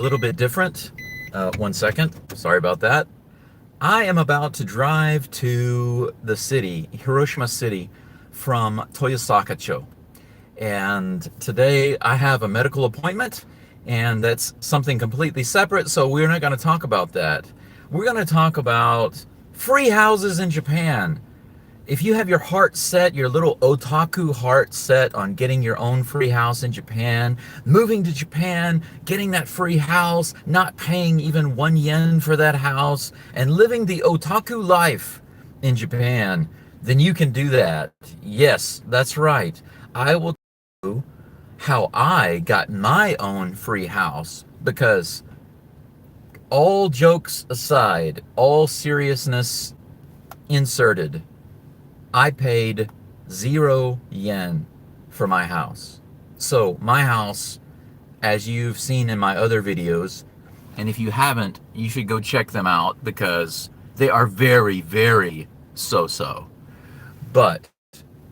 little bit different. 1 second. Sorry about that. I am about to drive to the city, Hiroshima City, from Toyosaka-cho. And today I have a medical appointment, and that's something completely separate, so we're not going to talk about that. We're going to talk about free houses in Japan. If you have your heart set, your little otaku heart set on getting your own free house in Japan, moving to Japan, getting that free house, not paying even 1 yen for that house, and living the otaku life in Japan, then you can do that. Yes, that's right. I will tell you how I got my own free house, because all jokes aside, all seriousness inserted, I paid 0 yen for my house. So my house, as you've seen in my other videos, and if you haven't, you should go check them out because they are very, very so-so. But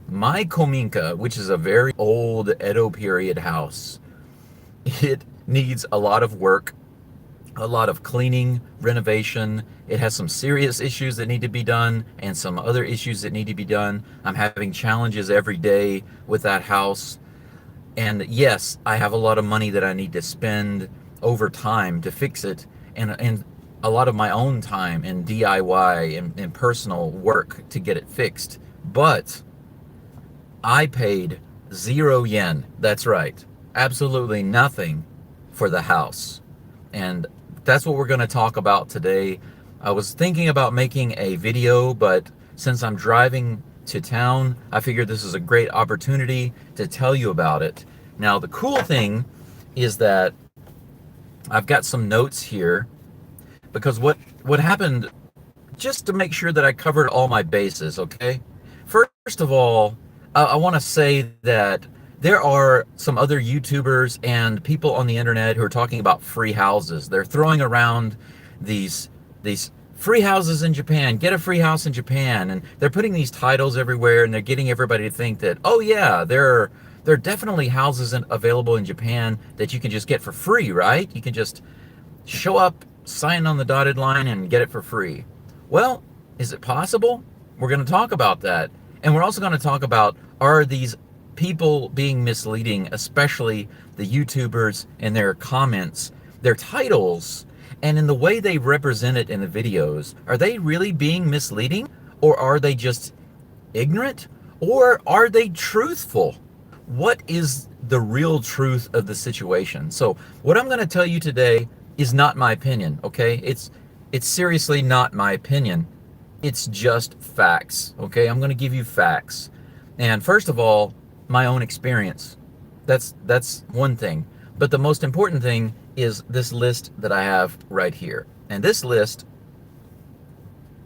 my Kominka, which is a very old Edo period house, it needs a lot of work, a lot of cleaning, renovation. It has some serious issues that need to be done and some other issues that need to be done. I'm having challenges every day with that house. And yes, I have a lot of money that I need to spend over time to fix it, and a lot of my own time in DIY and personal work to get it fixed. But I paid 0 yen. That's right. Absolutely nothing for the house. And that's what we're going to talk about today. I was thinking about making a video, but since I'm driving to town, I figured this is a great opportunity to tell you about it. Now, the cool thing is that I've got some notes here, because what happened, just to make sure that I covered all my bases, okay? First of all, I want to say that there are some other YouTubers and people on the internet who are talking about free houses. They're throwing around these free houses in Japan, get a free house in Japan, and they're putting these titles everywhere, and they're getting everybody to think that, oh yeah, there are definitely houses available in Japan that you can just get for free, right? You can just show up, sign on the dotted line, and get it for free. Well, is it possible? We're going to talk about that. And we're also going to talk about, are these people being misleading, especially the YouTubers and their comments, their titles, and in the way they represent it in the videos. Are they really being misleading, or are they just ignorant, or are they truthful? What is the real truth of the situation? So what I'm going to tell you today is not my opinion, okay? It's seriously not my opinion. It's just facts, okay? I'm going to give you facts. And first of all, my own experience. That's one thing. But the most important thing is this list that I have right here. And this list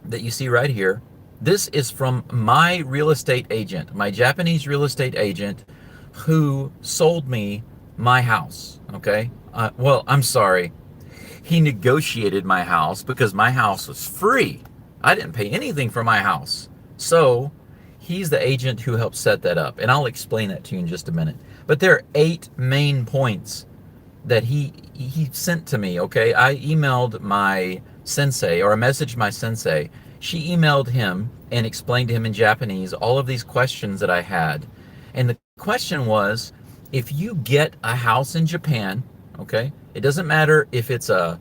that you see right here, this is from my real estate agent, my Japanese real estate agent, who sold me my house, okay? Well, I'm sorry. He negotiated my house because my house was free. I didn't pay anything for my house. So he's the agent who helped set that up, and I'll explain that to you in just a minute. But there are 8 main points that he sent to me, okay? I emailed my sensei, or I messaged my sensei. She emailed him and explained to him in Japanese all of these questions that I had. And the question was, if you get a house in Japan, okay? It doesn't matter if it's a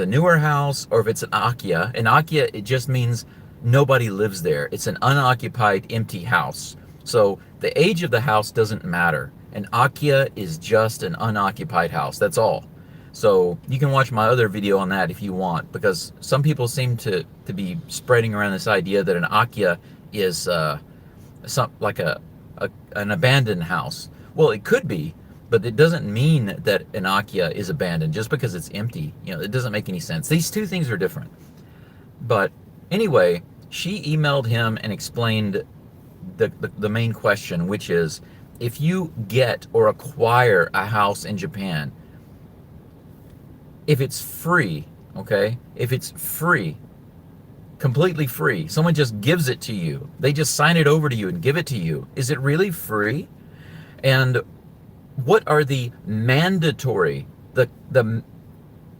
newer house or if it's an Akiya. An Akiya, it just means nobody lives there. It's an unoccupied, empty house. So the age of the house doesn't matter. An Akiya is just an unoccupied house. That's all. So you can watch my other video on that if you want, because some people seem to be spreading around this idea that an Akiya is like an abandoned house. Well, it could be, but it doesn't mean that an Akiya is abandoned just because it's empty. You know, it doesn't make any sense. These two things are different. But anyway, she emailed him and explained the main question, which is, if you get or acquire a house in Japan, if it's free, okay? If it's free, completely free, someone just gives it to you, they just sign it over to you and give it to you, is it really free? And what are the mandatory, the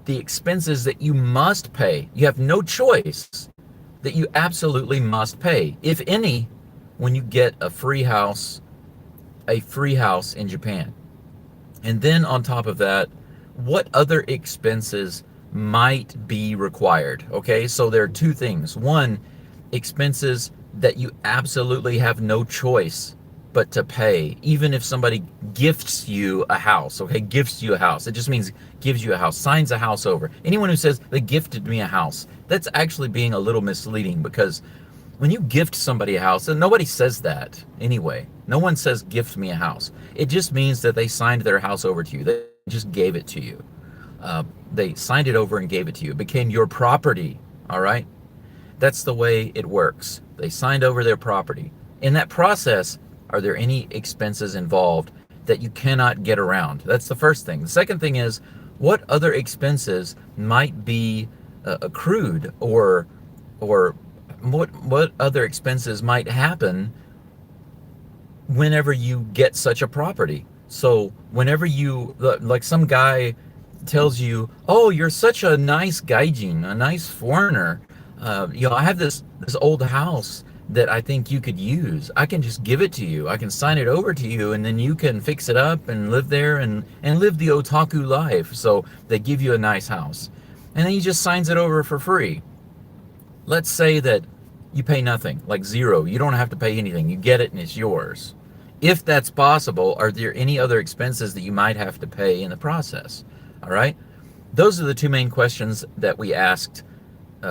the expenses that you must pay. You have no choice, that you absolutely must pay, if any, when you get a free house in Japan. And then on top of that, what other expenses might be required? Okay, so there are two things. One, expenses that you absolutely have no choice but to pay, even if somebody gifts you a house. Okay, gifts you a house. It just means gives you a house, signs a house over. Anyone who says they gifted me a house, that's actually being a little misleading, because when you gift somebody a house, and nobody says that anyway. No one says gift me a house. It just means that they signed their house over to you. They just gave it to you. They signed it over and gave it to you. It became your property, all right? That's the way it works. They signed over their property. In that process, are there any expenses involved that you cannot get around? That's the first thing. The second thing is, what other expenses might be accrued, or what other expenses might happen whenever you get such a property? So whenever you, like some guy tells you, oh, you're such a nice gaijin, a nice foreigner, I have this old house that I think you could use. I can just give it to you. I can sign it over to you, and then you can fix it up and live there and live the otaku life. So they give you a nice house, and then he just signs it over for free. Let's say that you pay nothing, like zero. You don't have to pay anything. You get it and it's yours. If that's possible, are there any other expenses that you might have to pay in the process? All right. Those are the two main questions that we asked.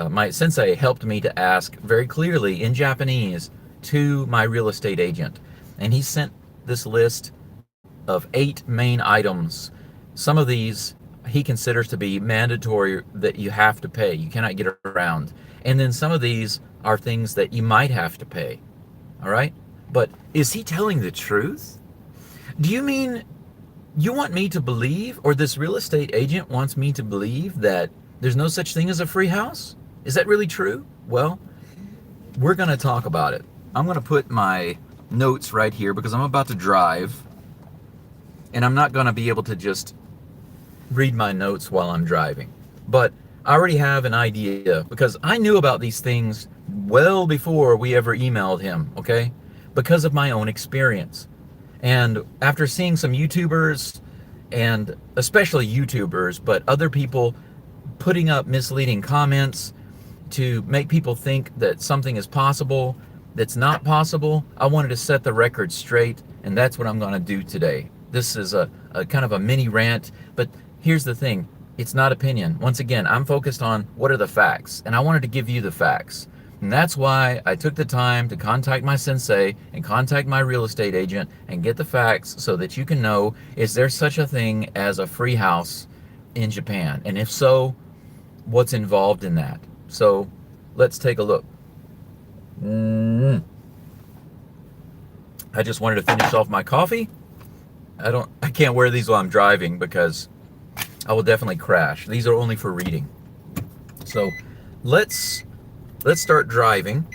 My sensei helped me to ask very clearly in Japanese to my real estate agent. And he sent this list of 8 main items. Some of these he considers to be mandatory, that you have to pay. You cannot get around. And then some of these are things that you might have to pay. All right? But is he telling the truth? Do you mean you want me to believe, or this real estate agent wants me to believe, that there's no such thing as a free house? Is that really true? Well, we're going to talk about it. I'm going to put my notes right here because I'm about to drive, and I'm not going to be able to just read my notes while I'm driving. But I already have an idea, because I knew about these things well before we ever emailed him, okay? Because of my own experience. And after seeing some YouTubers, and especially YouTubers, but other people putting up misleading comments to make people think that something is possible that's not possible, I wanted to set the record straight, and that's what I'm going to do today. This is a kind of a mini rant, but here's the thing. It's not opinion. Once again, I'm focused on what are the facts, and I wanted to give you the facts. And that's why I took the time to contact my sensei and contact my real estate agent and get the facts, so that you can know, is there such a thing as a free house in Japan? And if so, what's involved in that? So let's take a look. I just wanted to finish off my coffee. I can't wear these while I'm driving because I will definitely crash. These are only for reading. So let's start driving,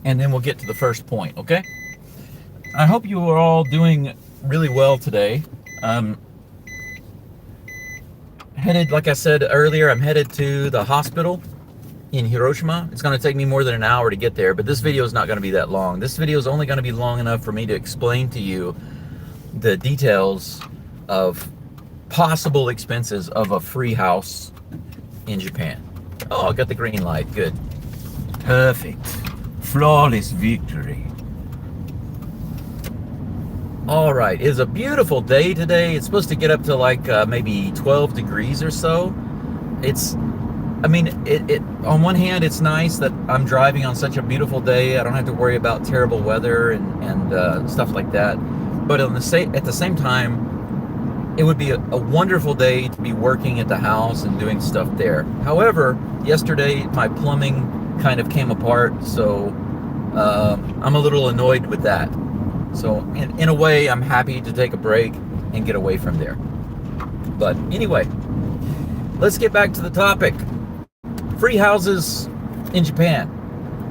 and then we'll get to the first point, okay? I hope you are all doing really well today. Headed, like I said earlier, I'm headed to the hospital in Hiroshima. It's going to take me more than an hour to get there, but this video is not going to be that long. This video is only going to be long enough for me to explain to you the details of possible expenses of a free house in Japan. Oh, I got the green light. Good. Perfect. Flawless victory. All right, it's a beautiful day today. It's supposed to get up to like maybe 12 degrees or so. On one hand, it's nice that I'm driving on such a beautiful day. I don't have to worry about terrible weather and stuff like that. But at the same time, it would be a wonderful day to be working at the house and doing stuff there. However, yesterday my plumbing kind of came apart, so I'm a little annoyed with that. So in a way, I'm happy to take a break and get away from there. But anyway, let's get back to the topic. Free houses in Japan.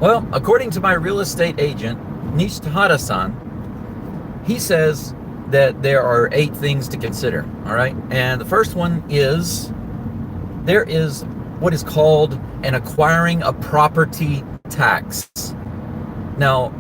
Well, according to my real estate agent, Nishitahata San, he says that there are 8 things to consider, all right? And the first one is there is what is called an acquiring a property tax. Now,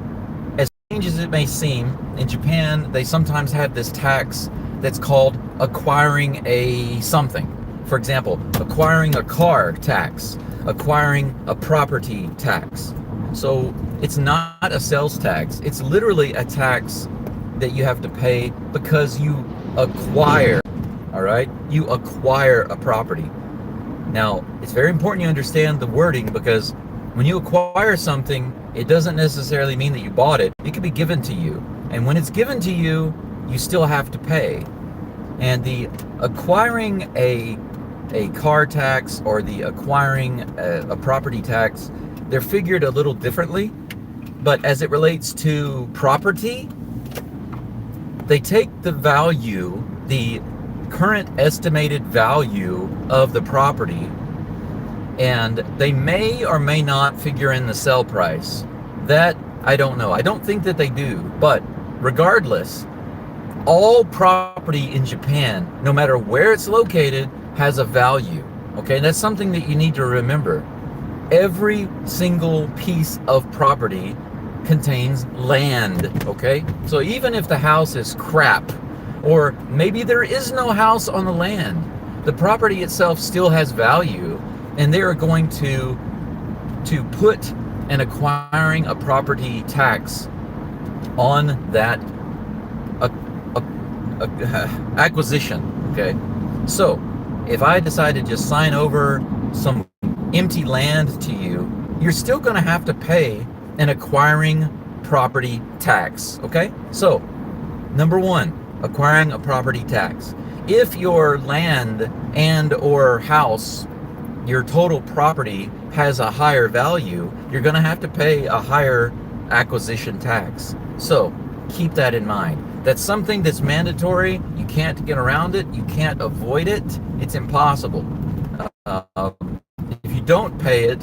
as strange as it may seem, in Japan, they sometimes have this tax that's called acquiring a something. For example, acquiring a car tax, acquiring a property tax. So it's not a sales tax. It's literally a tax that you have to pay because you acquire, all right? You acquire a property. Now, it's very important you understand the wording, because when you acquire something, it doesn't necessarily mean that you bought it. It could be given to you. And when it's given to you, you still have to pay. And the acquiring a car tax or the acquiring a property tax, they're figured a little differently. But as it relates to property, they take the value, the current estimated value of the property, and they may or may not figure in the sell price. That, I don't know. I don't think that they do. But regardless, all property in Japan, no matter where it's located, has a value. Okay, and that's something that you need to remember. Every single piece of property contains land, okay? So even if the house is crap, or maybe there is no house on the land, the property itself still has value, and they are going to put an acquiring a property tax on that acquisition, okay? So if I decide to just sign over some empty land to you, you're still going to have to pay an acquiring property tax, okay? So, number 1, acquiring a property tax. If your land and or house, your total property, has a higher value, you're going to have to pay a higher acquisition tax. So, keep that in mind. That's something that's mandatory. You can't get around it. You can't avoid it. It's impossible. If you don't pay it,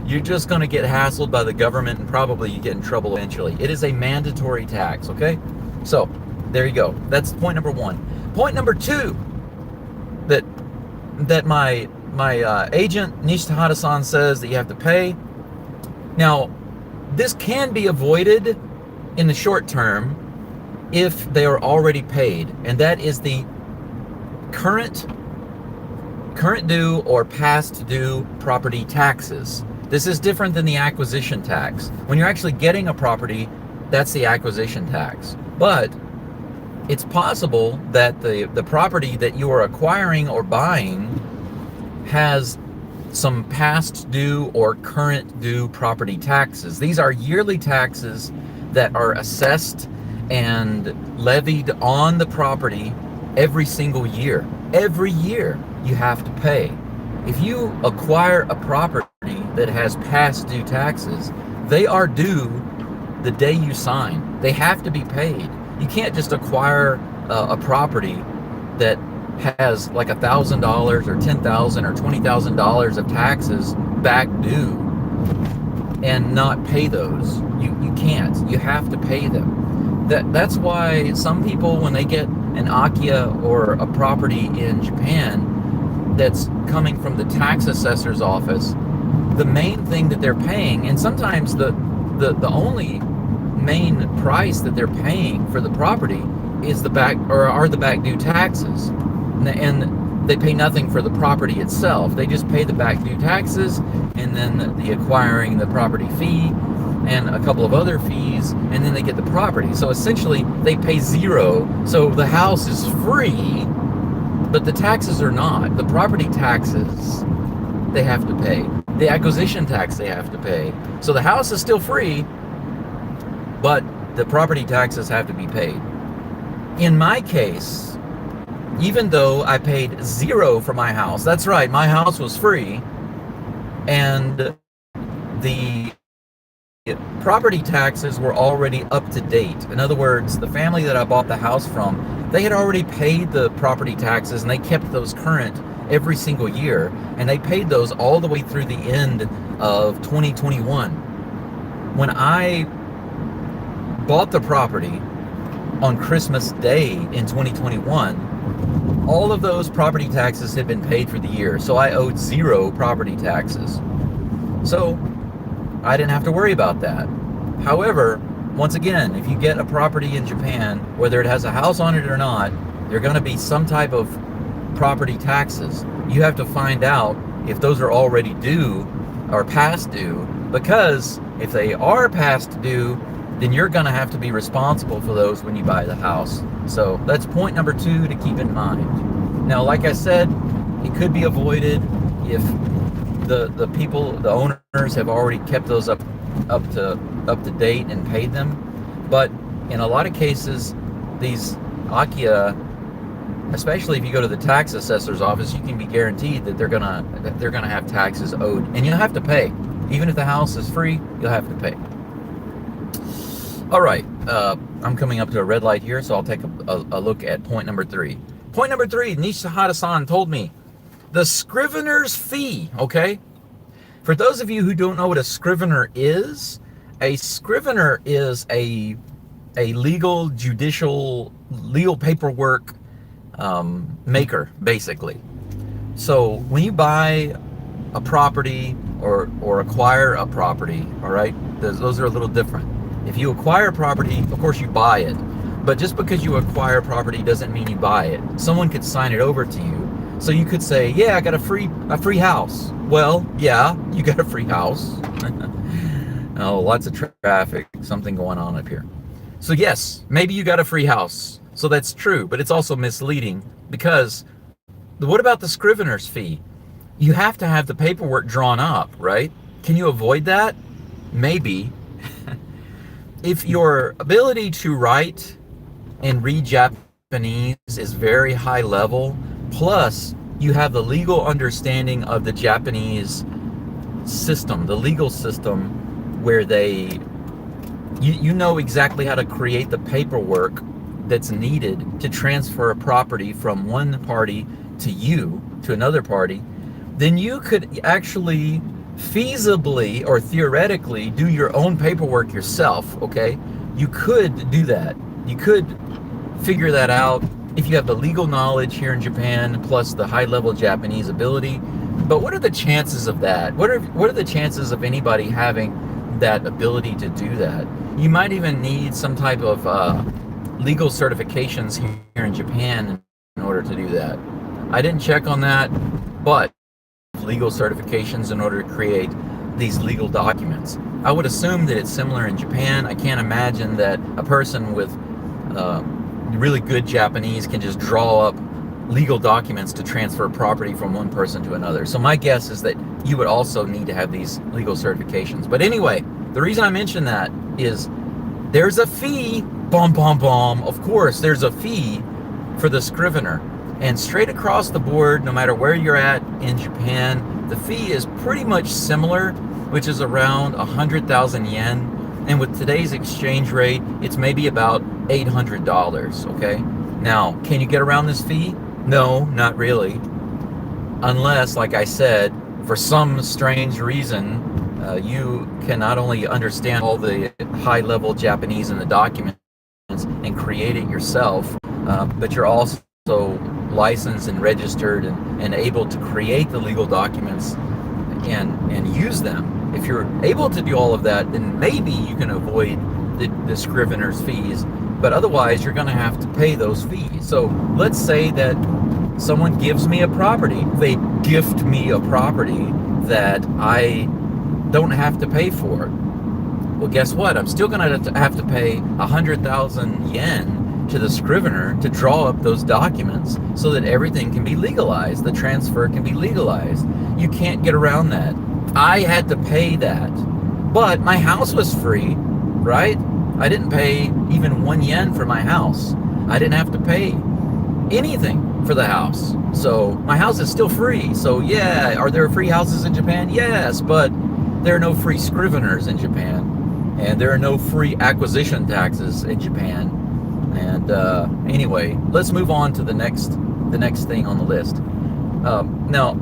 you're just going to get hassled by the government, and probably you get in trouble eventually. It is a mandatory tax, okay? So, there you go. That's point number 1. Point number 2 that my agent, Nishitahata San, says that you have to pay. Now, this can be avoided in the short term if they are already paid, and that is the current due or past due property taxes. This is different than the acquisition tax. When you're actually getting a property, that's the acquisition tax. But it's possible that the property that you are acquiring or buying has some past due or current due property taxes. These are yearly taxes that are assessed and levied on the property every single year. Every year you have to pay. If you acquire a property that has past due taxes, they are due the day you sign. They have to be paid. You can't just acquire a property that has like $1,000 or $10,000 or $20,000 of taxes back due and not pay those. You can't. You have to pay them. That's why some people, when they get an Akiya or a property in Japan that's coming from the tax assessor's office, the main thing that they're paying, and sometimes the only main price that they're paying for the property is the back due taxes, and they pay nothing for the property itself. They just pay the back due taxes, and then the acquiring the property fee and a couple of other fees, and then they get the property. So essentially they pay zero. So the house is free, but the taxes are not. The property taxes they have to pay. The acquisition tax they have to pay. So the house is still free, but the property taxes have to be paid. In my case, even though I paid zero for my house, that's right, my house was free, and the property taxes were already up to date. In other words, the family that I bought the house from, they had already paid the property taxes, and they kept those current every single year, and they paid those all the way through the end of 2021. When I bought the property, on Christmas Day in 2021, all of those property taxes had been paid for the year. So I owed 0 property taxes. So I didn't have to worry about that. However, once again, if you get a property in Japan, whether it has a house on it or not, there are going to be some type of property taxes. You have to find out if those are already due or past due, because if they are past due, then you're going to have to be responsible for those when you buy the house. So that's point number 2 to keep in mind. Now, like I said, it could be avoided if the people, the owners, have already kept those up to date and paid them. But in a lot of cases, these Akiya, especially if you go to the tax assessor's office, you can be guaranteed that they're gonna have taxes owed, and you'll have to pay. Even if the house is free, you'll have to pay. All right, I'm coming up to a red light here, so I'll take a look at point number 3. Point number 3, Nishitahata San told me the Scrivener's fee. Okay, for those of you who don't know what a Scrivener is a legal paperwork maker, basically. So when you buy a property or acquire a property, all right, those are a little different. If you acquire property, of course you buy it, but just because you acquire property doesn't mean you buy it. Someone could sign it over to you. So you could say, yeah, I got a free house. Well, yeah, you got a free house. Oh, lots of traffic, something going on up here. So yes, maybe you got a free house. So that's true, but it's also misleading, because what about the Scrivener's fee? You have to have the paperwork drawn up, right? Can you avoid that? Maybe. If your ability to write and read Japanese is very high level, plus you have the legal understanding of the Japanese system, the legal system, where you know exactly how to create the paperwork that's needed to transfer a property from one party to another party, then you could actually feasibly or theoretically do your own paperwork yourself. Okay, you could do that. You could figure that out if you have the legal knowledge here in Japan plus the high-level Japanese ability. But what are the chances of that? What are the chances of anybody having that ability to do that? You might even need some type of legal certifications here in Japan in order to do that. I didn't check on that, but legal certifications in order to create these legal documents. I would assume that it's similar in Japan. I can't imagine that a person with really good Japanese can just draw up legal documents to transfer property from one person to another. So my guess is that you would also need to have these legal certifications. But anyway, the reason I mention that is there's a fee, of course, there's a fee for the Scrivener. And straight across the board, no matter where you're at in Japan, the fee is pretty much similar, which is around 100,000 yen. And with today's exchange rate, it's maybe about $800, okay? Now, can you get around this fee? No, not really. Unless, like I said, for some strange reason, you can not only understand all the high-level Japanese in the documents and create it yourself, but you're also licensed and registered and able to create the legal documents and use them. If you're able to do all of that, then maybe you can avoid the Scrivener's fees, but otherwise you're going to have to pay those fees. So let's say that someone gives me a property. They gift me a property that I don't have to pay for. Well, guess what? I'm still going to have to pay 100,000 yen to the Scrivener to draw up those documents so that everything can be legalized, the transfer can be legalized. You can't get around that. I had to pay that, but my house was free, right? I didn't pay even 1 yen for my house. I didn't have to pay anything for the house. So my house is still free. So yeah, are there free houses in Japan? Yes, but there are no free Scriveners in Japan, and there are no free acquisition taxes in Japan. And anyway, let's move on to the next thing on the list. Now,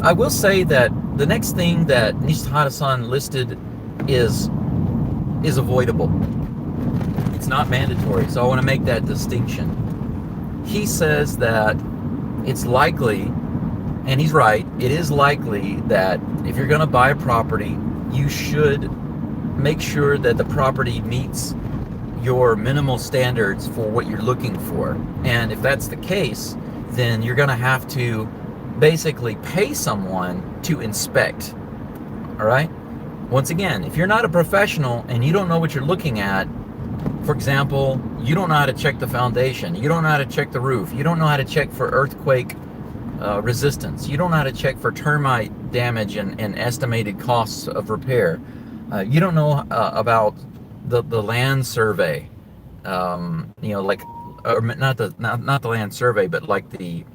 I will say that the next thing that Nishitahata San listed is avoidable. It's not mandatory, so I want to make that distinction. He says that it's likely, and he's right, it is likely that if you're going to buy a property, you should make sure that the property meets your minimal standards for what you're looking for. And if that's the case, then you're going to have to basically pay someone to inspect. All right? Once again, if you're not a professional and you don't know what you're looking at, for example, you don't know how to check the foundation, you don't know how to check the roof, you don't know how to check for earthquake resistance, you don't know how to check for termite damage and estimated costs of repair, you don't know about the land survey, like, or not the land survey, but like the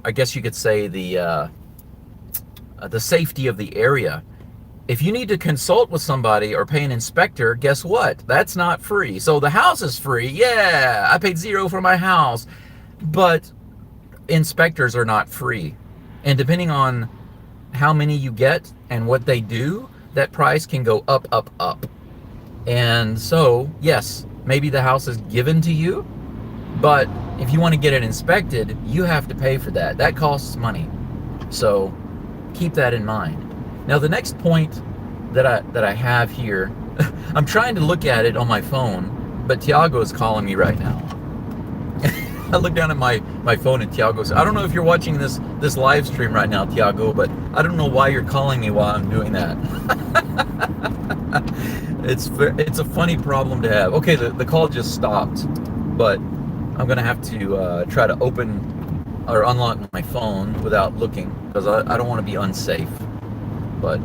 I guess you could say the safety of the area. If you need to consult with somebody or pay an inspector, guess what? That's not free. So the house is free. Yeah, I paid $0 for my house. But inspectors are not free. And depending on how many you get and what they do, that price can go up, up, up. And so, yes, maybe the house is given to you, but if you want to get it inspected, you have to pay for that. That costs money. So keep that in mind. Now, the next point that I have here, I'm trying to look at it on my phone, but Tiago is calling me right now. I look down at my phone and Tiago says, I don't know if you're watching this live stream right now, Tiago, but I don't know why you're calling me while I'm doing that. It's a funny problem to have. Okay, the call just stopped, but I'm going to have to try to open or unlock my phone without looking, because I don't want to be unsafe. But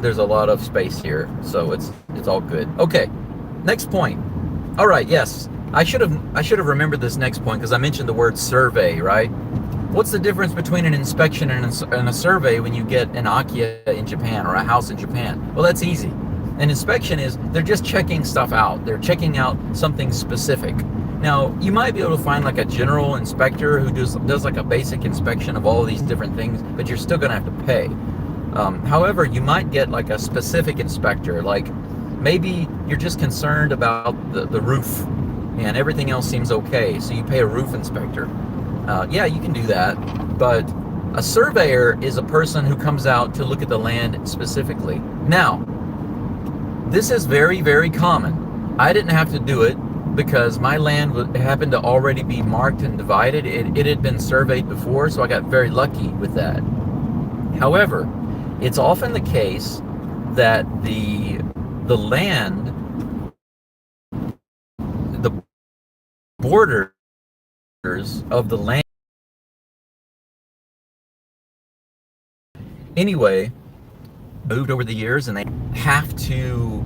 there's a lot of space here, so it's all good. Okay, next point. All right, yes, I should have remembered this next point because I mentioned the word survey, right? What's the difference between an inspection and a survey when you get an Akiya in Japan or a house in Japan? Well, that's easy. An inspection is they're just checking stuff out. They're checking out something specific. Now, you might be able to find like a general inspector who does like a basic inspection of all of these different things, but you're still gonna have to pay. However, you might get like a specific inspector, like maybe you're just concerned about the roof and everything else seems okay, so you pay a roof inspector. Yeah, you can do that, but a surveyor is a person who comes out to look at the land specifically. Now, this is very, very common. I didn't have to do it because my land happened to already be marked and divided. It had been surveyed before, so I got very lucky with that. However, it's often the case that the land, the borders of the land, anyway, moved over the years, and they have to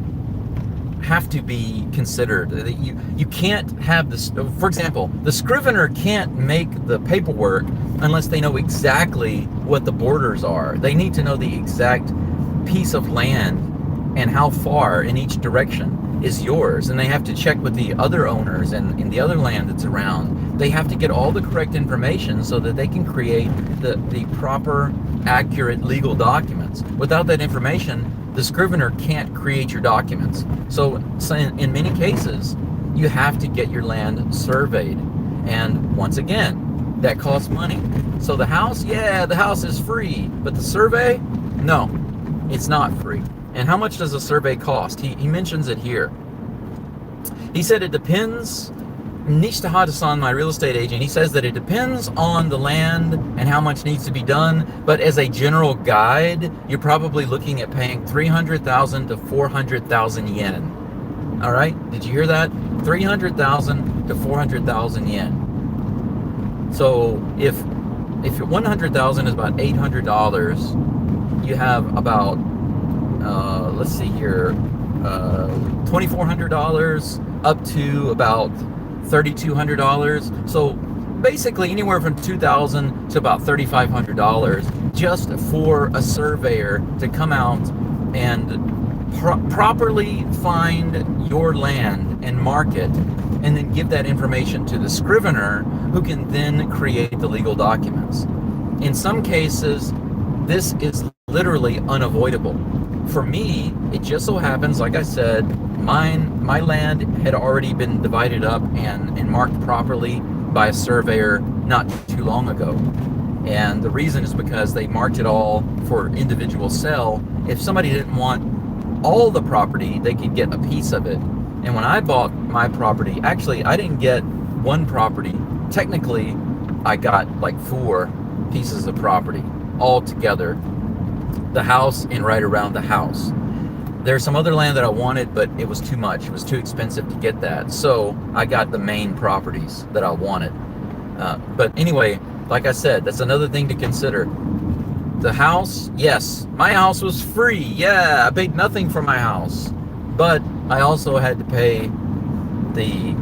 be considered. You can't have this. For example, the Scrivener can't make the paperwork unless they know exactly what the borders are. They need to know the exact piece of land and how far in each direction is yours, and they have to check with the other owners and in the other land that's around. They have to get all the correct information so that they can create the proper, accurate legal documents. Without that information, the Scrivener can't create your documents. So in many cases, you have to get your land surveyed. And once again, that costs money. So the house, yeah, the house is free, but the survey, no, it's not free. And how much does a survey cost? He mentions it here. He said it depends. Nishitahata San, my real estate agent, he says that it depends on the land and how much needs to be done, but as a general guide, you're probably looking at paying 300,000 to 400,000 yen. All right, did you hear that? 300,000 to 400,000 yen. So if 100,000 is about $800, you have about let's see here, $2,400 up to about $3,200. So basically anywhere from $2,000 to about $3,500 just for a surveyor to come out and properly find your land and mark it, and then give that information to the Scrivener, who can then create the legal documents. In some cases, this is literally unavoidable. for me, it just so happens, like I said, my land had already been divided up and marked properly by a surveyor not too long ago. And the reason is because they marked it all for individual sale. If somebody didn't want all the property, they could get a piece of it. And when I bought my property, actually, I didn't get one property. Technically, I got like 4 pieces of property all together. The house and right around the house. There's some other land that I wanted, but it was too much. It was too expensive to get that. So I got the main properties that I wanted. But anyway, like I said, that's another thing to consider. The house, yes, my house was free. Yeah, I paid nothing for my house. But I also had to pay the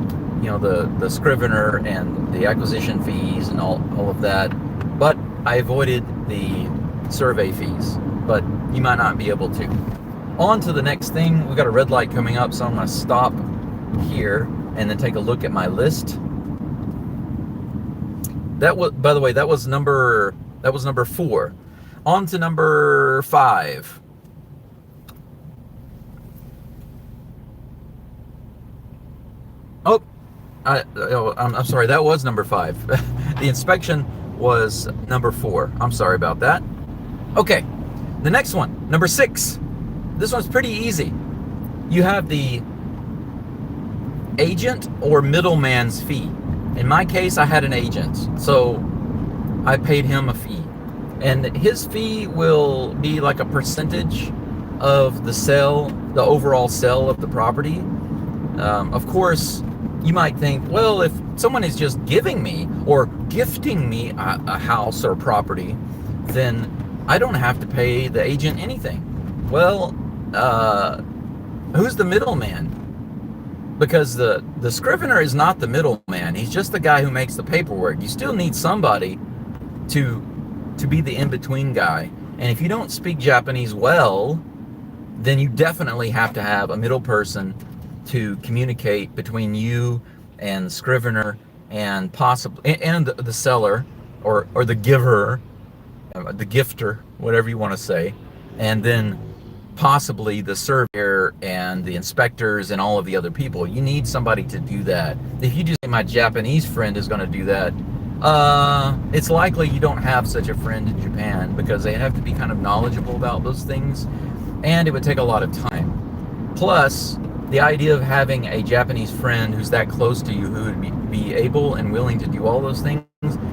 Scrivener and the acquisition fees and all of that. But I avoided the survey fees. But you might not be able to. On to the next thing. We've got a red light coming up, so I'm going to stop here and then take a look at my list. That was, by the way, that was number 4. On to number 5. Oh, I'm sorry, that was number 5. The inspection was number 4. I'm sorry about that. Okay, the next one, number 6. This one's pretty easy. You have the agent or middleman's fee. In my case, I had an agent, so I paid him a fee. And his fee will be like a percentage of the sale, the overall sale of the property. Of course, you might think, well, if someone is just giving me or gifting me a house or property, then I don't have to pay the agent anything. Well, who's the middleman? Because the Scrivener is not the middleman. He's just the guy who makes the paperwork. You still need somebody to be the in-between guy. And if you don't speak Japanese well, then you definitely have to have a middle person to communicate between you and the Scrivener and possibly and the seller or the giver, the gifter, whatever you want to say, and then possibly the surveyor and the inspectors and all of the other people. You need somebody to do that. If you just say my Japanese friend is going to do that, it's likely you don't have such a friend in Japan, because they have to be kind of knowledgeable about those things, and it would take a lot of time. Plus, the idea of having a Japanese friend who's that close to you, who would be able and willing to do all those things,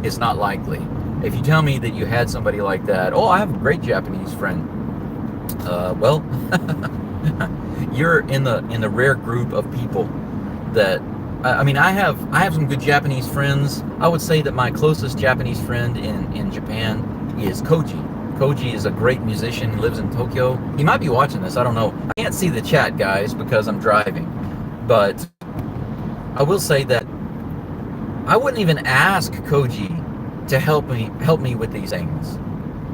is not likely. If you tell me that you had somebody like that, oh, I have a great Japanese friend, well, you're in the rare group of people that, I mean, I have some good Japanese friends. I would say that my closest Japanese friend in Japan is Koji. Koji is a great musician. He lives in Tokyo. He might be watching this. I don't know. I can't see the chat, guys, because I'm driving. But I will say that I wouldn't even ask Koji to help me with these things,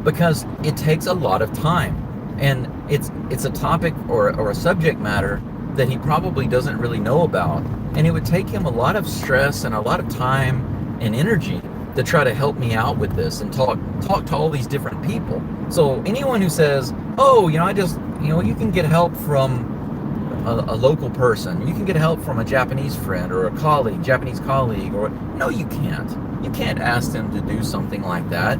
because it takes a lot of time. And it's a topic or a subject matter that he probably doesn't really know about. And it would take him a lot of stress and a lot of time and energy to try to help me out with this and talk to all these different people. So anyone who says, oh, you can get help from a local person, you can get help from a Japanese friend or a Japanese colleague, or no, you can't. You can't ask them to do something like that.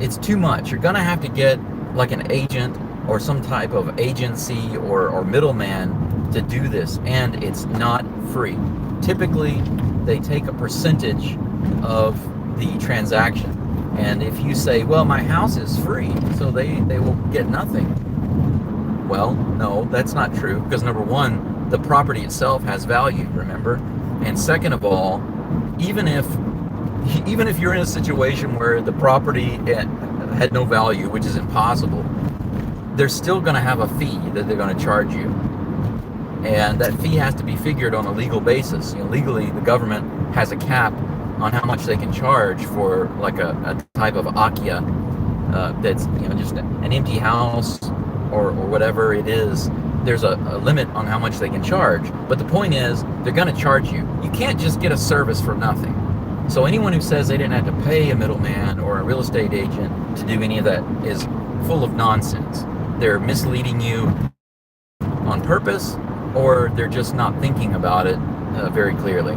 It's too much. You're gonna have to get like an agent or some type of agency or middleman to do this, and it's not free. Typically, they take a percentage of the transaction, and if you say, well, my house is free, so they will get nothing, well, no, that's not true, because number one, the property itself has value, remember? And second of all, even if you're in a situation where the property had no value, which is impossible, they're still going to have a fee that they're going to charge you. And that fee has to be figured on a legal basis. Legally, the government has a cap on how much they can charge for like a type of Akiya that's just an empty house or whatever it is. There's a limit on how much they can charge. But the point is, they're going to charge you. You can't just get a service for nothing. So anyone who says they didn't have to pay a middleman or a real estate agent to do any of that is full of nonsense. they're misleading you on purpose, or they're just not thinking about it very clearly,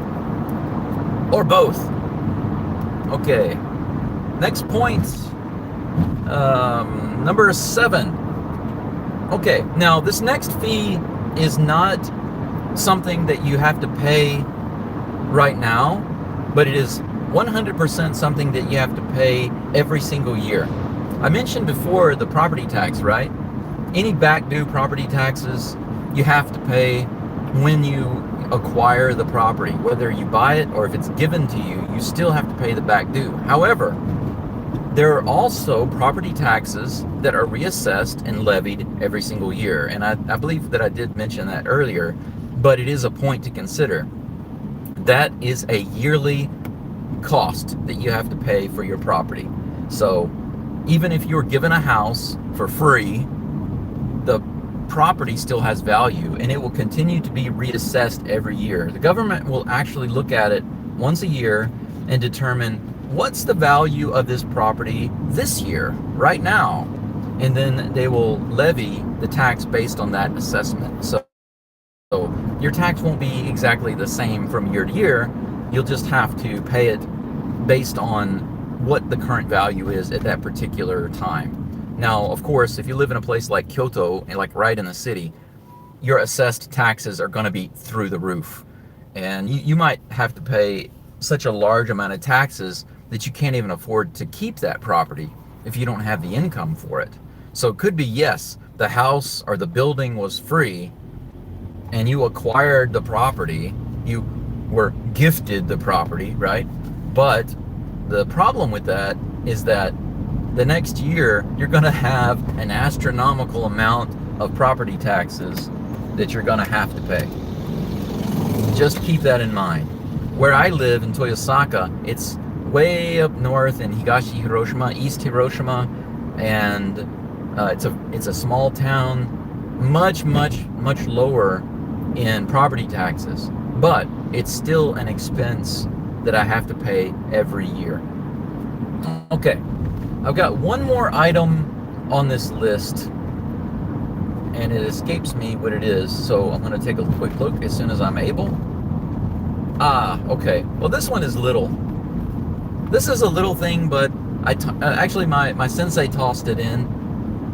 or both. Okay, next point, number 7. Okay, now this next fee is not something that you have to pay right now, but it is 100% something that you have to pay every single year. I mentioned before the property tax, right? Any back due property taxes you have to pay when you acquire the property. Whether you buy it or if it's given to you, you still have to pay the back due. However, there are also property taxes that are reassessed and levied every single year. And I believe that I did mention that earlier, but it is a point to consider. That is a yearly cost that you have to pay for your property. So even if you're given a house for free, the property still has value and it will continue to be reassessed every year. The government will actually look at it once a year and determine what's the value of this property this year, right now, and then they will levy the tax based on that assessment. So your tax won't be exactly the same from year to year. You'll just have to pay it based on what the current value is at that particular time. Now, of course, if you live in a place like Kyoto, and like right in the city, your assessed taxes are going to be through the roof. And you might have to pay such a large amount of taxes that you can't even afford to keep that property if you don't have the income for it. So it could be, yes, the house or the building was free and you acquired the property, you were gifted the property, right? But the problem with that is that the next year you're going to have an astronomical amount of property taxes that you're going to have to pay. Just keep that in mind. Where I live in Toyosaka, it's way up north in Higashi Hiroshima, East Hiroshima, and it's a small town, much lower in property taxes, but it's still an expense that I have to pay every year. Okay, I've got one more item on this list, and it escapes me what it is, so I'm going to take a quick look as soon as I'm able. Okay. Well, this one is little. This is a little thing, but actually my sensei tossed it in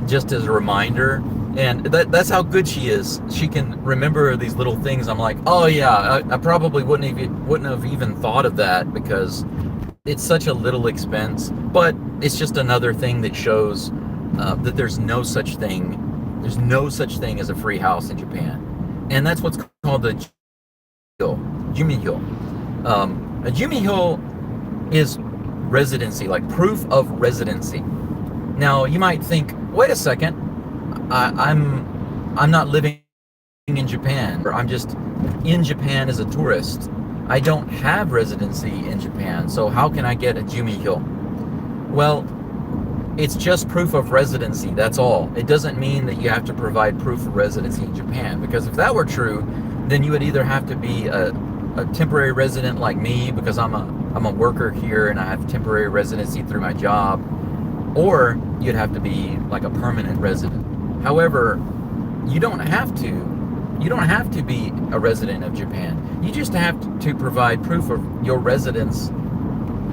just as a reminder, and that's how good she is. She can remember these little things. I'm like, oh yeah, I probably wouldn't have even thought of that because it's such a little expense, but it's just another thing that shows that there's no such thing as a free house in Japan, and that's what's called the Jyumin. A Jyumin is residency, like proof of residency. Now you might think, wait a second, I'm not living in Japan, or I'm just in Japan as a tourist. I don't have residency in Japan, so how can I get a Jyumin? Well, it's just proof of residency, that's all. It doesn't mean that you have to provide proof of residency in Japan, because if that were true, then you would either have to be a temporary resident like me, because I'm a worker here and I have temporary residency through my job, or you'd have to be like a permanent resident. However, you don't have to be a resident of Japan. You just have to provide proof of your residence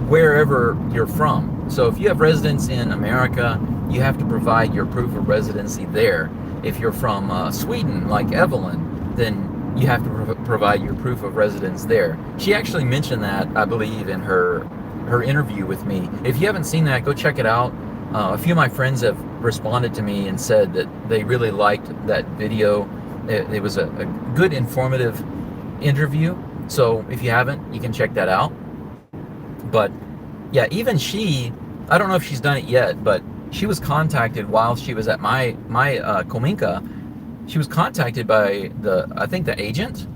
wherever you're from. So if you have residence in America, you have to provide your proof of residency there. If you're from Sweden, like Evelyn, then you have to provide your proof of residence there. She actually mentioned that, I believe, in her interview with me. If you haven't seen that, go check it out. A few of my friends have responded to me and said that they really liked that video. It was a good, informative interview. So if you haven't, you can check that out. But yeah, even she, I don't know if she's done it yet, but she was contacted while she was at my Kominka. She was contacted by the agent,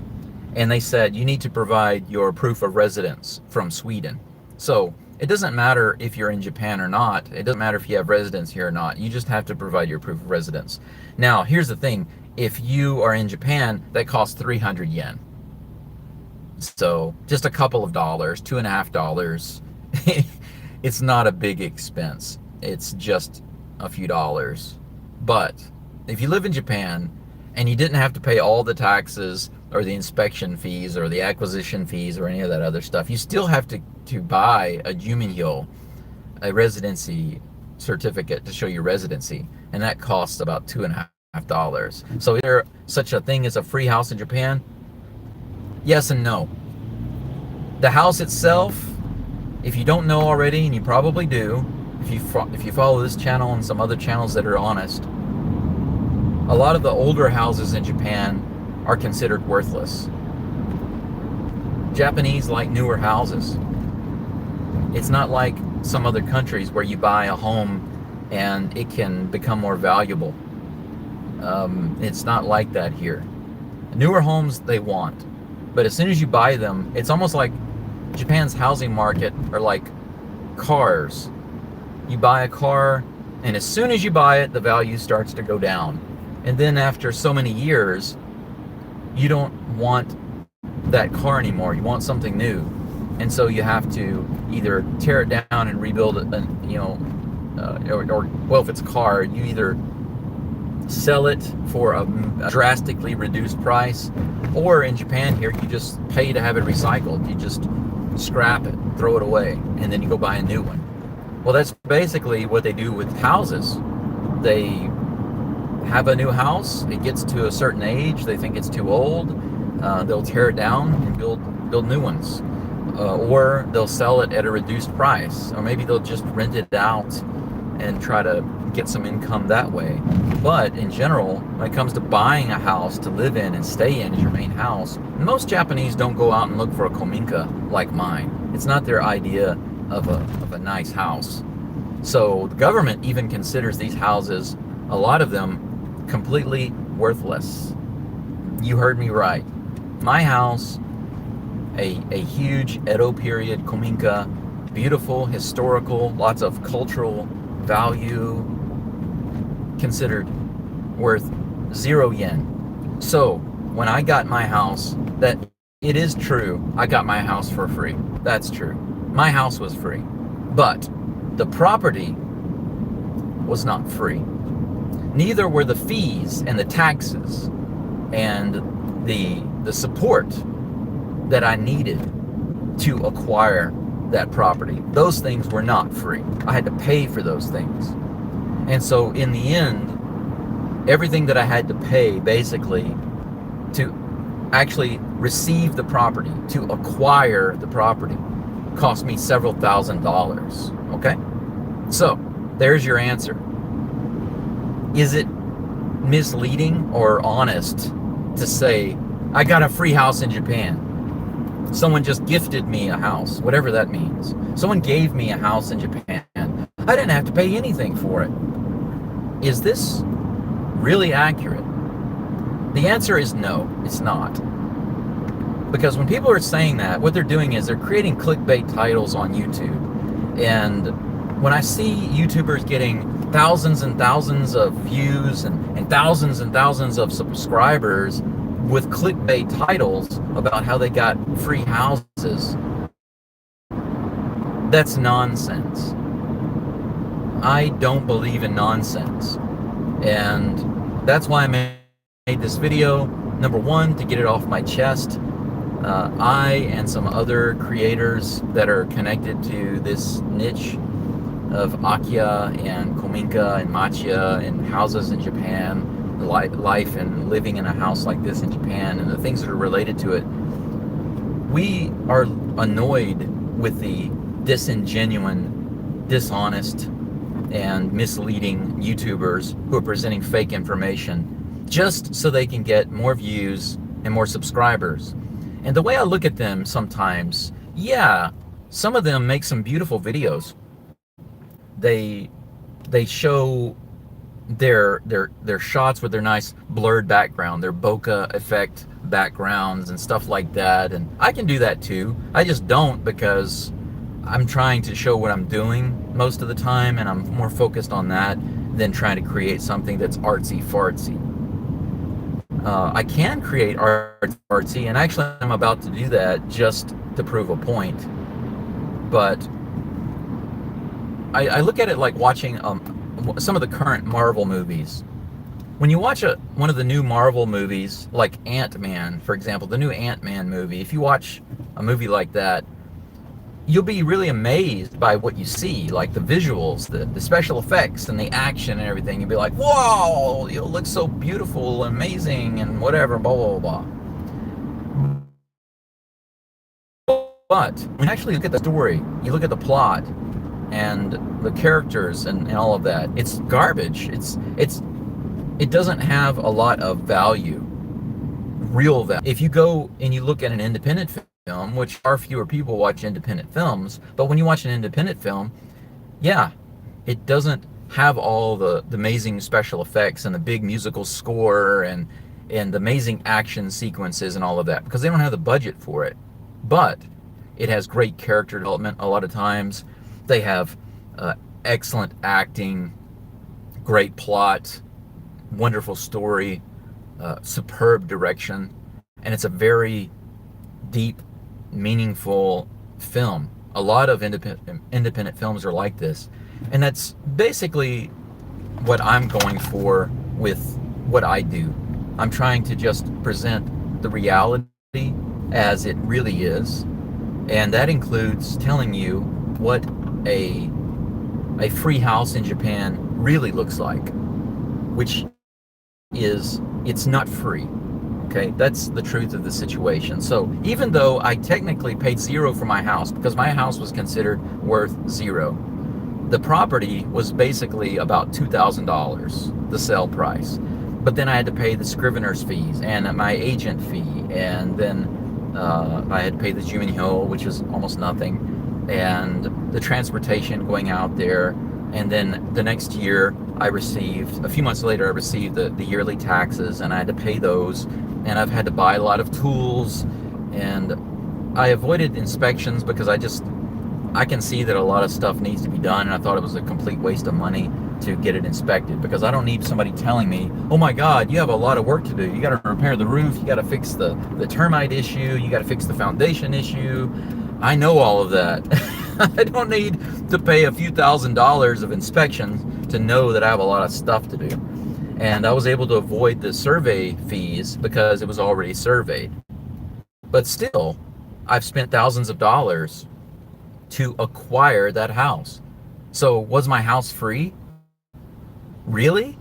and they said you need to provide your proof of residence from Sweden. So it doesn't matter if you're in Japan or not. It doesn't matter if you have residence here or not. You just have to provide your proof of residence. Now, here's the thing. If you are in Japan, that costs 300 yen. So just a couple of dollars, $2.50. It's not a big expense. It's just a few dollars. But if you live in Japan and you didn't have to pay all the taxes or the inspection fees or the acquisition fees or any of that other stuff, you still have to buy a Jyumin, a residency certificate to show your residency, and that costs about $2.50. So is there such a thing as a free house in Japan? Yes and no. The house itself, if you don't know already, and you probably do, if you follow this channel and some other channels that are honest, a lot of the older houses in Japan are considered worthless. Japanese like newer houses. It's not like some other countries where you buy a home and it can become more valuable. It's not like that here. Newer homes they want, but as soon as you buy them, it's almost like Japan's housing market are like cars. You buy a car, and as soon as you buy it, the value starts to go down. And then after so many years, you don't want that car anymore. You want something new. And so you have to either tear it down and rebuild it, or well, if it's a car, you either sell it for a drastically reduced price, or in Japan here, you just pay to have it recycled. You just scrap it, throw it away, and then you go buy a new one. Well, that's basically what they do with houses. They have a new house, it gets to a certain age, they think it's too old, they'll tear it down and build new ones. Or they'll sell it at a reduced price, or maybe they'll just rent it out and try to get some income that way. But in general, when it comes to buying a house to live in and stay in as your main house, most Japanese don't go out and look for a Kominka like mine. It's not their idea of a nice house. So the government even considers these houses, a lot of them, completely worthless. You heard me right. My house, a huge Edo period Kominka, beautiful, historical, lots of cultural value, considered worth 0 yen. So when I got my house, that it is true, I got my house for free. That's true. My house was free. But the property was not free. Neither were the fees and the taxes and the support that I needed to acquire that property. Those things were not free. I had to pay for those things. And so in the end, everything that I had to pay basically to actually receive the property, to acquire the property, cost me several $1,000s. Okay? So there's your answer. Is it misleading or honest to say, I got a free house in Japan? Someone just gifted me a house, whatever that means. Someone gave me a house in Japan. I didn't have to pay anything for it. Is this really accurate? The answer is no, it's not. Because when people are saying that, what they're doing is they're creating clickbait titles on YouTube. And when I see YouTubers getting thousands and thousands of views and thousands of subscribers with clickbait titles about how they got free houses, that's nonsense. I don't believe in nonsense. And that's why I made this video. Number one, to get it off my chest. I and some other creators that are connected to this niche of Akiya and Kominka and Machiya and houses in Japan, life and living in a house like this in Japan and the things that are related to it, we are annoyed with the disingenuous, dishonest, and misleading YouTubers who are presenting fake information just so they can get more views and more subscribers. And the way I look at them sometimes, yeah, some of them make some beautiful videos. They show their shots with their nice blurred background, their bokeh effect backgrounds and stuff like that, and I can do that too. I just don't, because I'm trying to show what I'm doing most of the time, and I'm more focused on that than trying to create something that's artsy-fartsy. I can create artsy, and actually I'm about to do that just to prove a point. But I look at it like watching some of the current Marvel movies. when you watch one of the new Marvel movies, like Ant-Man, for example, the new Ant-Man movie, if you watch a movie like that, you'll be really amazed by what you see, like the visuals, the special effects, and the action and everything. You'll be like, whoa, it looks so beautiful and amazing and whatever, blah, blah, blah, blah. But when you actually look at the story, you look at the plot and the characters and all of that, it's garbage. It doesn't have a lot of value, real value. If you go and you look at an independent film, which far fewer people watch independent films, but when you watch an independent film, yeah, it doesn't have all the amazing special effects and the big musical score and the amazing action sequences and all of that, because they don't have the budget for it. But it has great character development a lot of times. They have excellent acting, great plot, wonderful story, superb direction, and it's a very deep, meaningful film. A lot of independent films are like this, and that's basically what I'm going for with what I do. I'm trying to just present the reality as it really is, and that includes telling you what a free house in Japan really looks like, which is, it's not free. Okay, that's the truth of the situation. So even though I technically paid zero for my house, because my house was considered worth zero, the property was basically about $2,000, the sale price. But then I had to pay the Scrivener's fees and my agent fee, and then I had to pay the Jyumin, which is almost nothing, and the transportation going out there. And then the next year I received, a few months later, I received the yearly taxes, and I had to pay those. And I've had to buy a lot of tools, and I avoided inspections because I can see that a lot of stuff needs to be done, and I thought it was a complete waste of money to get it inspected, because I don't need somebody telling me, oh my God, you have a lot of work to do. You got to repair the roof, you got to fix the termite issue, you got to fix the foundation issue. I know all of that. I don't need to pay a few $1,000s of inspections to know that I have a lot of stuff to do. And I was able to avoid the survey fees because it was already surveyed. But still, I've spent thousands of dollars to acquire that house. So was my house free? Really?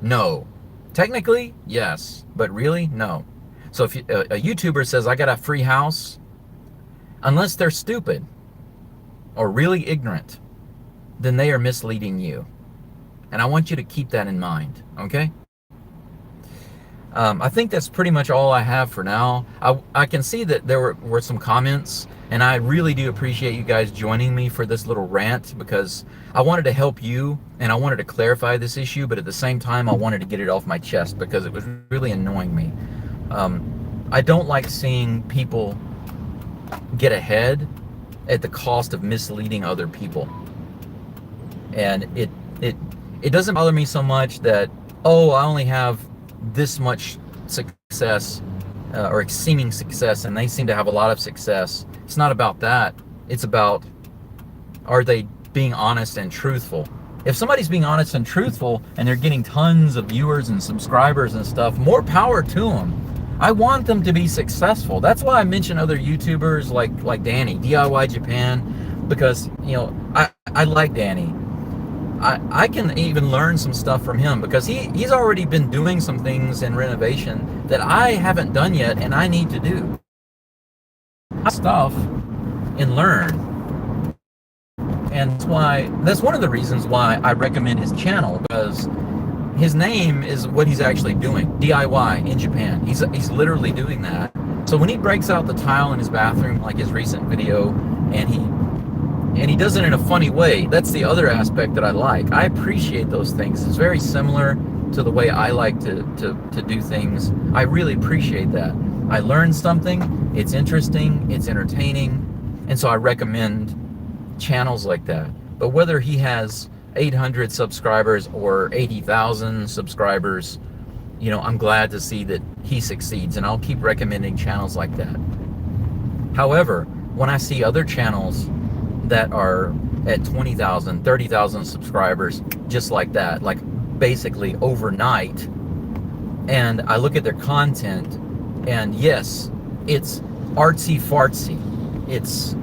No. Technically, yes. But really, no. So if a YouTuber says, I got a free house, unless they're stupid or really ignorant, then they are misleading you. And I want you to keep that in mind, okay? I think that's pretty much all I have for now. I can see that there were some comments, and I really do appreciate you guys joining me for this little rant, because I wanted to help you, and I wanted to clarify this issue, but at the same time, I wanted to get it off my chest because it was really annoying me. I don't like seeing people get ahead at the cost of misleading other people. And it doesn't bother me so much that, oh, I only have this much success or seeming success, and they seem to have a lot of success. It's not about that. It's about, are they being honest and truthful? If somebody's being honest and truthful and they're getting tons of viewers and subscribers and stuff, more power to them. I want them to be successful. That's why I mention other YouTubers like Danny, DIY Japan, because, you know, I like Danny. I can even learn some stuff from him, because he's already been doing some things in renovation that I haven't done yet, and I need to do stuff and learn. And that's one of the reasons why I recommend his channel, because his name is what he's actually doing, DIY in Japan. He's literally doing that. So when he breaks out the tile in his bathroom, like his recent video, and he does it in a funny way, that's the other aspect that I like. I appreciate those things. It's very similar to the way I like to do things. I really appreciate that. I learned something, it's interesting, it's entertaining, and so I recommend channels like that. But whether he has 800 subscribers or 80,000 subscribers, you know, I'm glad to see that he succeeds, and I'll keep recommending channels like that. However, when I see other channels that are at 20,000, 30,000 subscribers, just like that, like basically overnight, and I look at their content, and yes, it's artsy fartsy, it's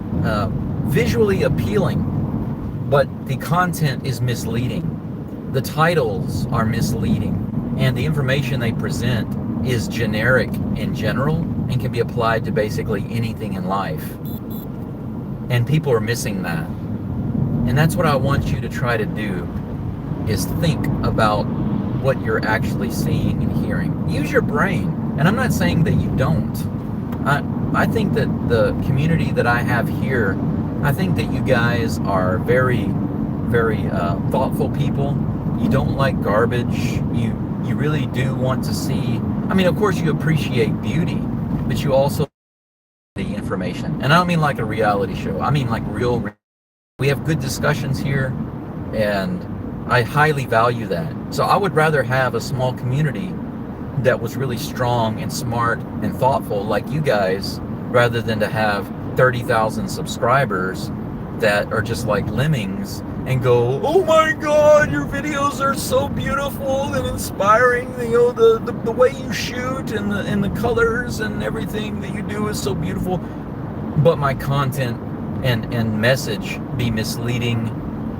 visually appealing, but the content is misleading. The titles are misleading, and the information they present is generic in general and can be applied to basically anything in life. And people are missing that. And that's what I want you to try to do, is think about what you're actually seeing and hearing. Use your brain. And I'm not saying that you don't. I think that the community that I have here, I think that you guys are very, very thoughtful people. You don't like garbage. You really do want to see, I mean, of course you appreciate beauty, but you also the information. And I don't mean like a reality show. I mean like real. We have good discussions here, and I highly value that. So I would rather have a small community that was really strong and smart and thoughtful like you guys, rather than to have 30,000 subscribers that are just like lemmings and go, oh my god, your videos are so beautiful and inspiring, you know, the way you shoot and the colors and everything that you do is so beautiful, but my content and message be misleading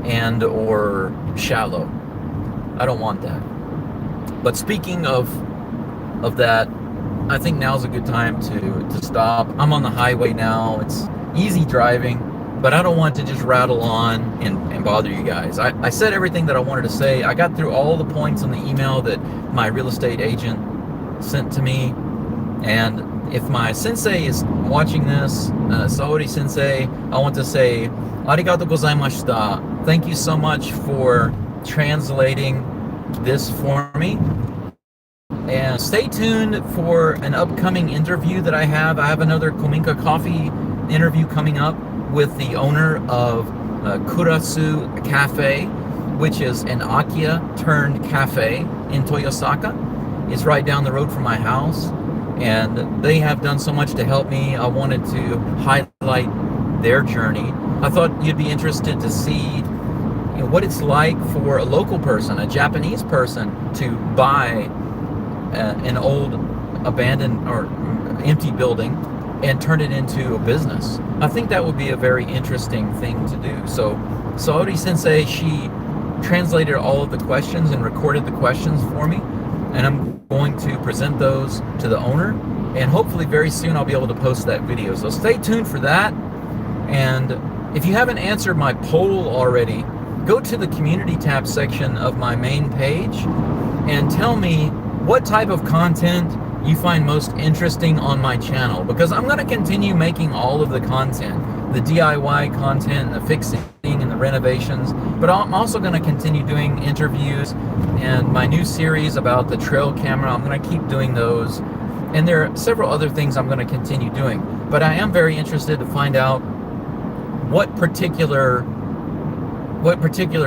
and or shallow. I don't want that. But speaking of that, I think now's a good time to stop. I'm on the highway now. It's easy driving, but I don't want to just rattle on and bother you guys. I said everything that I wanted to say. I got through all the points on the email that my real estate agent sent to me. And if my sensei is watching this, Saori sensei, I want to say, arigatou gozaimashita. Thank you so much for translating this for me. And stay tuned for an upcoming interview that I have. I have another Kominka coffee interview coming up with the owner of Kurasu Cafe, which is an Akiya turned cafe in Toyosaka. It's right down the road from my house, and they have done so much to help me. I wanted to highlight their journey. I thought you'd be interested to see, you know, what it's like for a local person, a Japanese person, to buy an old abandoned or empty building and turn it into a business. I think that would be a very interesting thing to do. So Saori sensei, she translated all of the questions and recorded the questions for me, and I'm going to present those to the owner, and hopefully very soon I'll be able to post that video. So stay tuned for that. And if you haven't answered my poll already, go to the community tab section of my main page and tell me what type of content you find most interesting on my channel, because I'm going to continue making all of the content, the DIY content, the fixing and the renovations, but I'm also going to continue doing interviews and my new series about the trail camera. I'm going to keep doing those, and there are several other things I'm going to continue doing, but I am very interested to find out what particular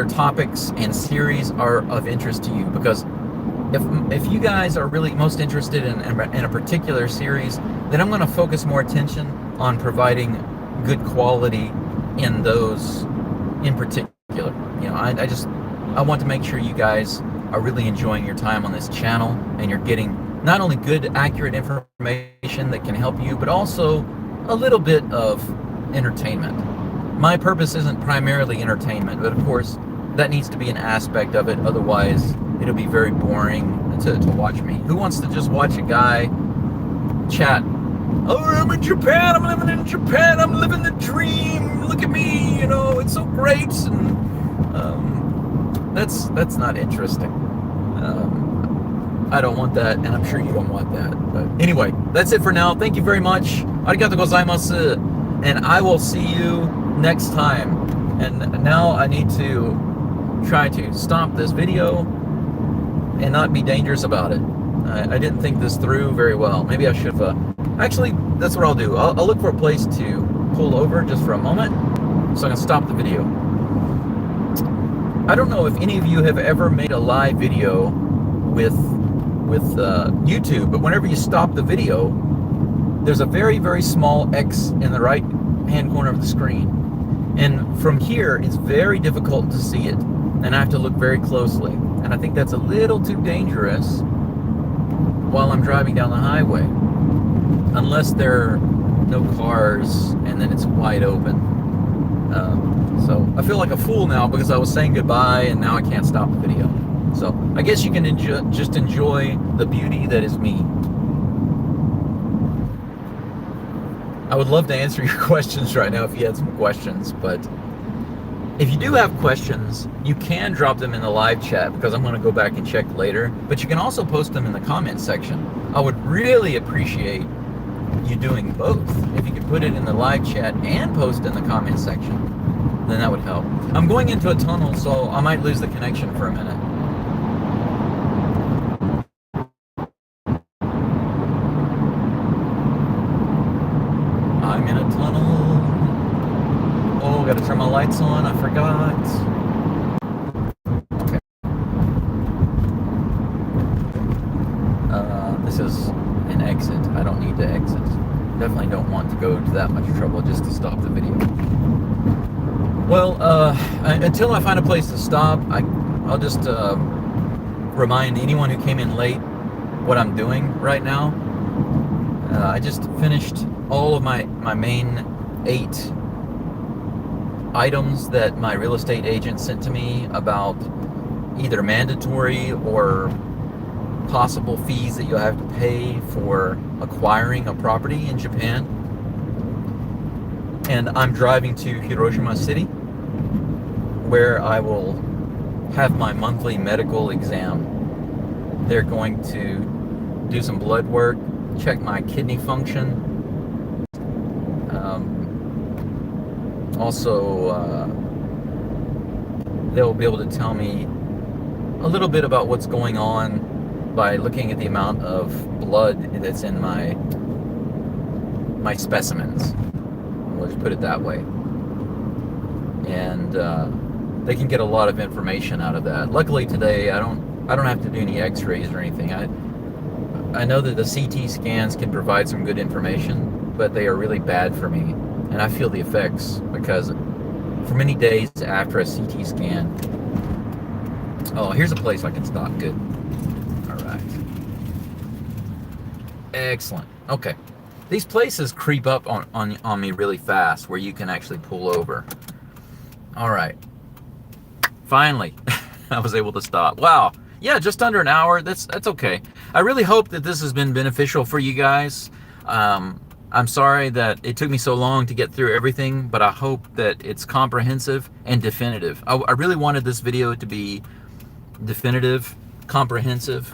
topics and series are of interest to you, because if you guys are really most interested in a particular series, then I'm going to focus more attention on providing good quality in those in particular. You know, I want to make sure you guys are really enjoying your time on this channel, and you're getting not only good, accurate information that can help you, but also a little bit of entertainment. My purpose isn't primarily entertainment, but of course that needs to be an aspect of it. Otherwise, it'll be very boring to watch me. Who wants to just watch a guy chat? Oh, I'm in Japan, I'm living in Japan, I'm living the dream, look at me, you know, it's so great. And that's not interesting. I don't want that, and I'm sure you don't want that. But anyway, that's it for now. Thank you very much. Arigatou gozaimasu. And I will see you next time. And now I need to try to stop this video and not be dangerous about it. I didn't think this through very well. Maybe I should have. Actually, that's what I'll do. I'll look for a place to pull over just for a moment so I can stop the video. I don't know if any of you have ever made a live video with YouTube, but whenever you stop the video, there's a very, very small X in the right hand corner of the screen. And from here, it's very difficult to see it, and I have to look very closely. And I think that's a little too dangerous while I'm driving down the highway, unless there are no cars and then it's wide open. So I feel like a fool now because I was saying goodbye and now I can't stop the video. So I guess you can just enjoy the beauty that is me. I would love to answer your questions right now if you had some questions, but if you do have questions, you can drop them in the live chat because I'm going to go back and check later, but you can also post them in the comment section. I would really appreciate you doing both. If you could put it in the live chat and post in the comment section, then that would help. I'm going into a tunnel, so I might lose the connection for a minute. I'm in a tunnel. Oh, gotta turn my lights on, I forgot. Okay. This is an exit. I don't need to exit. Definitely don't want to go to that much trouble just to stop the video. Well, until I find a place to stop, I'll just remind anyone who came in late what I'm doing right now. I just finished all of my main 8 items that my real estate agent sent to me about either mandatory or possible fees that you'll have to pay for acquiring a property in Japan. And I'm driving to Hiroshima City, where I will have my monthly medical exam. They're going to do some blood work, check my kidney function. Also, they'll be able to tell me a little bit about what's going on by looking at the amount of blood that's in my specimens. Let's put it that way. And they can get a lot of information out of that. Luckily today, I don't have to do any X-rays or anything. I know that the CT scans can provide some good information, but they are really bad for me, and I feel the effects because for many days after a CT scan. Oh, here's a place I can stop. Good. All right. Excellent. Okay. These places creep up on me really fast where you can actually pull over. All right. Finally, I was able to stop. Wow. Yeah, just under an hour. That's okay. I really hope that this has been beneficial for you guys. I'm sorry that it took me so long to get through everything, but I hope that it's comprehensive and definitive. I really wanted this video to be definitive, comprehensive,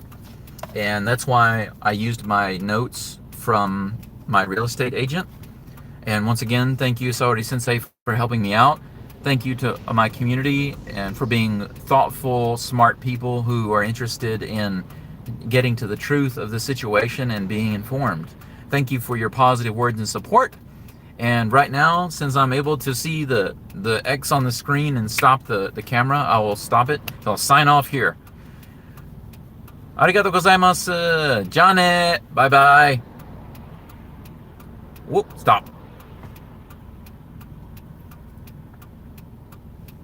and that's why I used my notes from my real estate agent. And once again, thank you, Saori Sensei, for helping me out. Thank you to my community and for being thoughtful, smart people who are interested in getting to the truth of the situation and being informed. Thank you for your positive words and support. And right now, since I'm able to see the X on the screen and stop the camera, I will stop it. So I'll sign off here. Arigatou gozaimasu. Ja ne. Bye bye. Whoop, stop.